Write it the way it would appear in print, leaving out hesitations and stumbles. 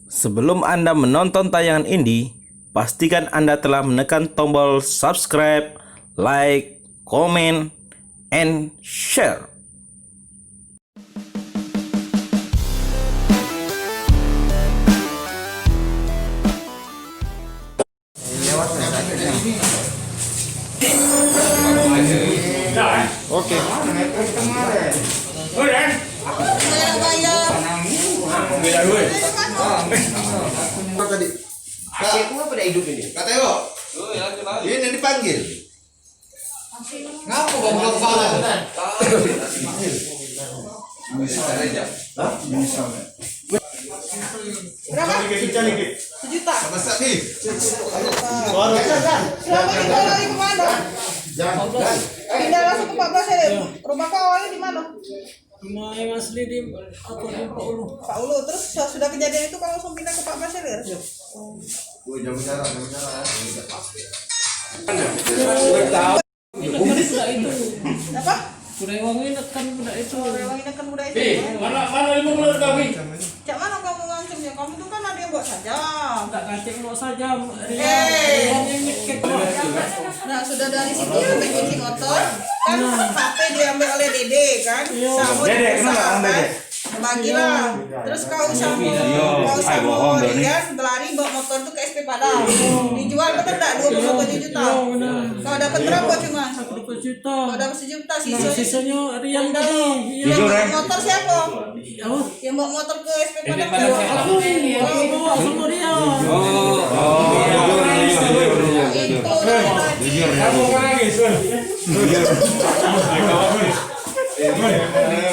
Sebelum Anda menonton tayangan ini, pastikan Anda telah menekan tombol subscribe, like, comment, and share. Oke. Tadi. Aku pada hidup ini. Kata Yo. Ini dipanggil. Ngapa goblok kepala? Berapa? Sejuta. Sama sekali. Selama ini kau lari kemana? Pindah langsung ke Pak Blas ya. Rumah kau awalnya di mana? Rumah yang asli di Pak Ulu. Pak Ulu. Terus sudah kejadian itu kau langsung pindah ke Pak Blas ya? Jangan bicara. Ini kan budak itu. Apa? Kurewangin kan budak itu. Orang ini kan muda itu. Mana 50 kami? Cak mana kamu ngancamnya? Kamu tuh kan ada yang buat saja. Tak kancing mau saja. Eh. Yang nyekek. Nah sudah dari situ ambil kunci motor. Kan HP diambil oleh Dede kan. Sama Dede, kenapa Om Dede? Bagilah. Terus kau sama kan berlari bawa motor tuh ke SP Padang. Dijual bener tak 27 juta? Kau dapat berapa cuma? 1 juta. Kau dapat 1 juta Sisanya Rian Yang tadi. bawa motor siapa? Apa? Yang bawa motor ke SP Padang. Aku bawa sama dia. Itu.